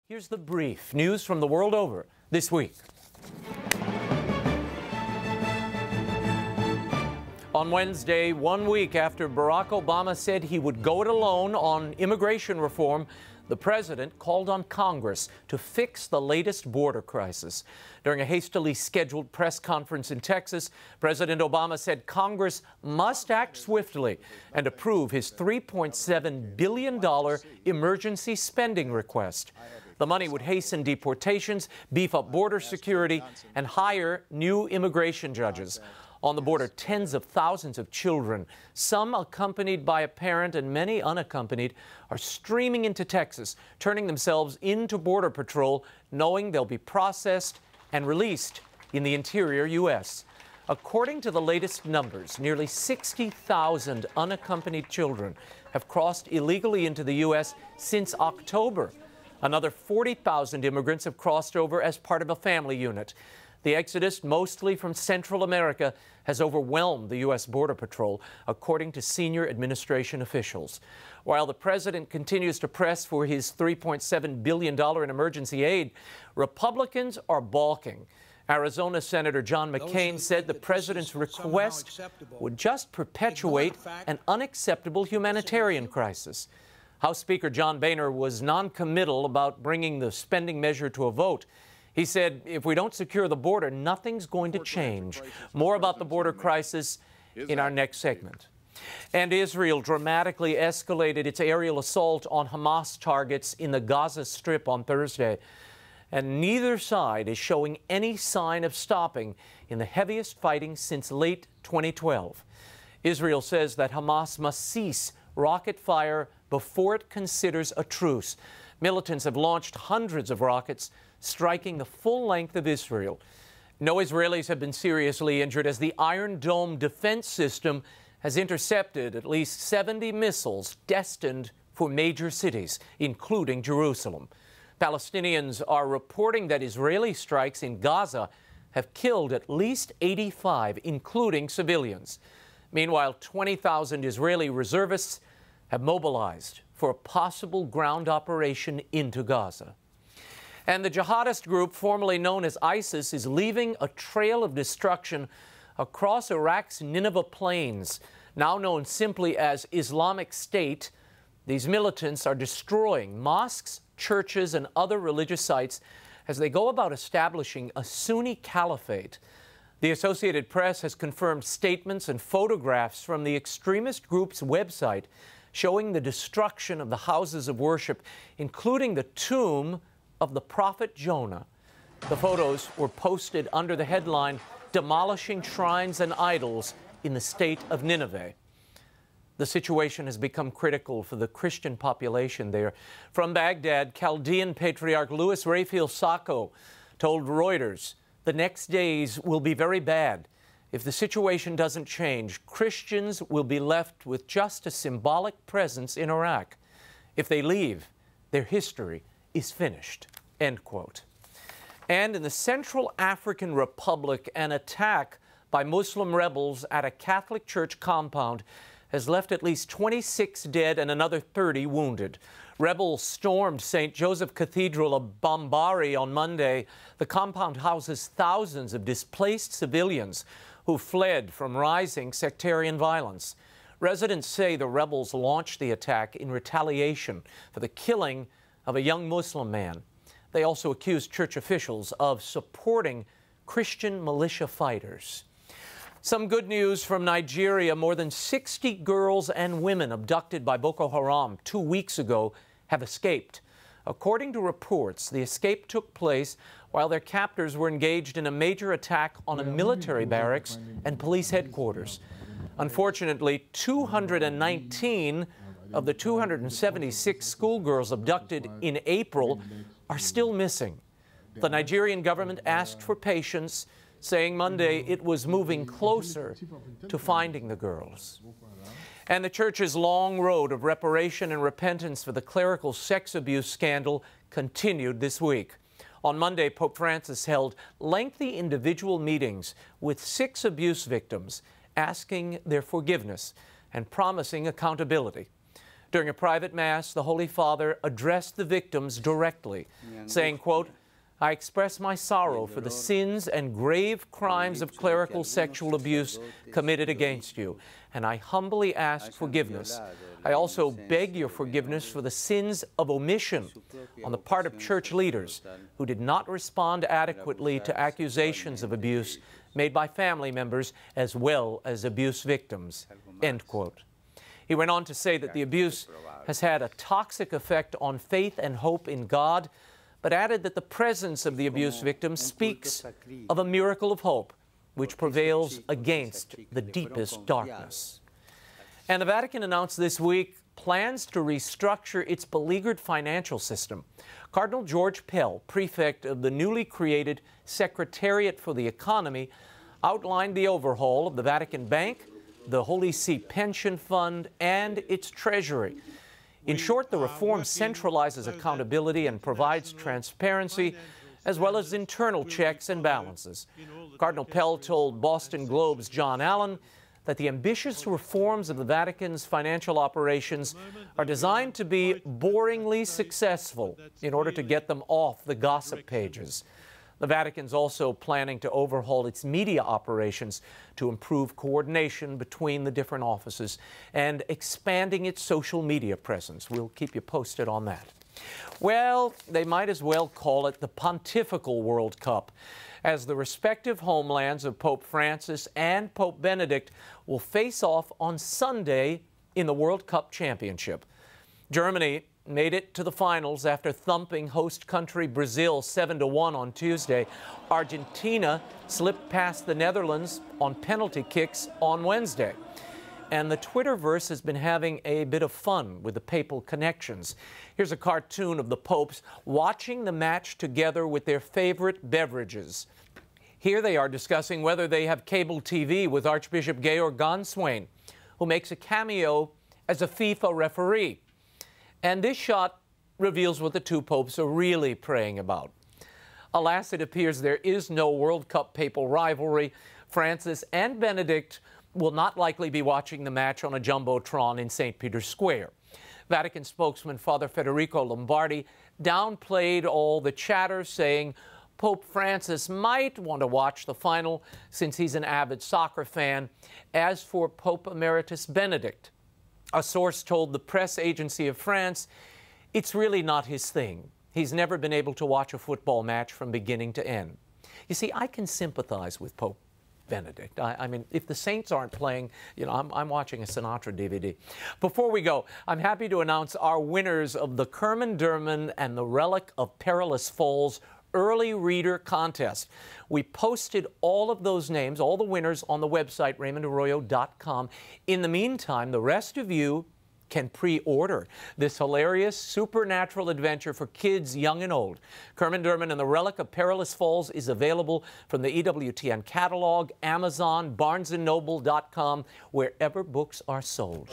Here's the brief news from the world over this week. On Wednesday, 1 week after Barack Obama said he would go it alone on immigration reform, the president called on Congress to fix the latest border crisis. During a hastily scheduled press conference in Texas, President Obama said Congress must act swiftly and approve his $3.7 billion emergency spending request. The money would hasten deportations, beef up border security, and hire new immigration judges. On the border, tens of thousands of children, some accompanied by a parent and many unaccompanied, are streaming into Texas, turning themselves into Border Patrol, knowing they'll be processed and released in the interior U.S. According to the latest numbers, nearly 60,000 unaccompanied children have crossed illegally into the U.S. since October. Another 40,000 immigrants have crossed over as part of a family unit. The exodus, mostly from Central America, has overwhelmed the U.S. Border Patrol, according to senior administration officials. While the president continues to press for his $3.7 billion in emergency aid, Republicans are balking. Arizona Senator John McCain said the president's request would just perpetuate an unacceptable humanitarian crisis. House Speaker John Boehner was non-committal about bringing the spending measure to a vote. He said, if we don't secure the border, nothing's going to change. More about the border crisis in our next segment. And Israel dramatically escalated its aerial assault on Hamas targets in the Gaza Strip on Thursday. And neither side is showing any sign of stopping in the heaviest fighting since late 2012. Israel says that Hamas must cease rocket fire before it considers a truce. Militants have launched hundreds of rockets, striking the full length of Israel. No Israelis have been seriously injured as the Iron Dome defense system has intercepted at least 70 missiles destined for major cities, including Jerusalem. Palestinians are reporting that Israeli strikes in Gaza have killed at least 85, including civilians. Meanwhile, 20,000 Israeli reservists have mobilized for a possible ground operation into Gaza. And the jihadist group formerly known as ISIS is leaving a trail of destruction across Iraq's Nineveh plains, now known simply as Islamic State. These militants are destroying mosques, churches, and other religious sites as they go about establishing a Sunni caliphate. The Associated Press has confirmed statements and photographs from the extremist group's website showing the destruction of the houses of worship, including the tomb of the prophet Jonah. The photos were posted under the headline, "Demolishing Shrines and Idols in the State of Nineveh." The situation has become critical for the Christian population there. From Baghdad, Chaldean Patriarch Louis Raphael Sacco told Reuters, "The next days will be very bad. If the situation doesn't change, Christians will be left with just a symbolic presence in Iraq. If they leave, their history is finished." End quote. And in the Central African Republic, an attack by Muslim rebels at a Catholic church compound has left at least 26 dead and another 30 wounded. Rebels stormed St. Joseph Cathedral of Bambari on Monday. The compound houses thousands of displaced civilians who fled from rising sectarian violence. Residents say the rebels launched the attack in retaliation for the killing of a young Muslim man. They also accused church officials of supporting Christian militia fighters. Some good news from Nigeria. More than 60 girls and women abducted by Boko Haram 2 weeks ago have escaped. According to reports, the escape took place while their captors were engaged in a major attack on a military barracks and police headquarters. Unfortunately, 219 of the 276 schoolgirls abducted in April are still missing. The Nigerian government asked for patience, saying Monday it was moving closer to finding the girls. And the church's long road of reparation and repentance for the clerical sex abuse scandal continued this week. On Monday, Pope Francis held lengthy individual meetings with 6 abuse victims, asking their forgiveness and promising accountability. During a private mass, the Holy Father addressed the victims directly, saying, quote, "I express my sorrow for the sins and grave crimes of clerical sexual abuse committed against you, and I humbly ask forgiveness. I also beg your forgiveness for the sins of omission on the part of church leaders who did not respond adequately to accusations of abuse made by family members as well as abuse victims," end quote. He went on to say that the abuse has had a toxic effect on faith and hope in God, but added that the presence of the abuse victims speaks of a miracle of hope which prevails against the deepest darkness. And the Vatican announced this week plans to restructure its beleaguered financial system. Cardinal George Pell, prefect of the newly created Secretariat for the Economy, outlined the overhaul of the Vatican Bank, the Holy See Pension Fund, and its treasury. In short, the reform centralizes accountability and provides transparency, as well as internal checks and balances. Cardinal Pell told Boston Globe's John Allen that the ambitious reforms of the Vatican's financial operations are designed to be boringly successful in order to get them off the gossip pages. The Vatican's also planning to overhaul its media operations to improve coordination between the different offices and expanding its social media presence. We'll keep you posted on that. Well, they might as well call it the Pontifical World Cup, as the respective homelands of Pope Francis and Pope Benedict will face off on Sunday in the World Cup Championship. Germany made it to the finals after thumping host country Brazil 7-1 on Tuesday. Argentina slipped past the Netherlands on penalty kicks on Wednesday. And the Twitterverse has been having a bit of fun with the papal connections. Here's a cartoon of the popes watching the match together with their favorite beverages. Here they are discussing whether they have cable TV with Archbishop Georg Gonswain, who makes a cameo as a FIFA referee. And this shot reveals what the two popes are really praying about. Alas, it appears there is no World Cup papal rivalry. Francis and Benedict will not likely be watching the match on a jumbotron in St. Peter's Square. Vatican spokesman Father Federico Lombardi downplayed all the chatter, saying Pope Francis might want to watch the final since he's an avid soccer fan. As for Pope Emeritus Benedict, a source told the press agency of France it's really not his thing. He's never been able to watch a football match from beginning to end. You see, I can sympathize with Pope Benedict. I mean, if the Saints aren't playing, you know, I'm watching a Sinatra DVD. Before we go, I'm happy to announce our winners of the Kerman Durman and the Relic of Perilous Falls Early Reader Contest. We posted all of those names, all the winners, on the website, RaymondArroyo.com. In the meantime, the rest of you can pre-order this hilarious supernatural adventure for kids young and old. Kerman Durman and the Relic of Perilous Falls is available from the EWTN catalog, Amazon, BarnesandNoble.com, wherever books are sold.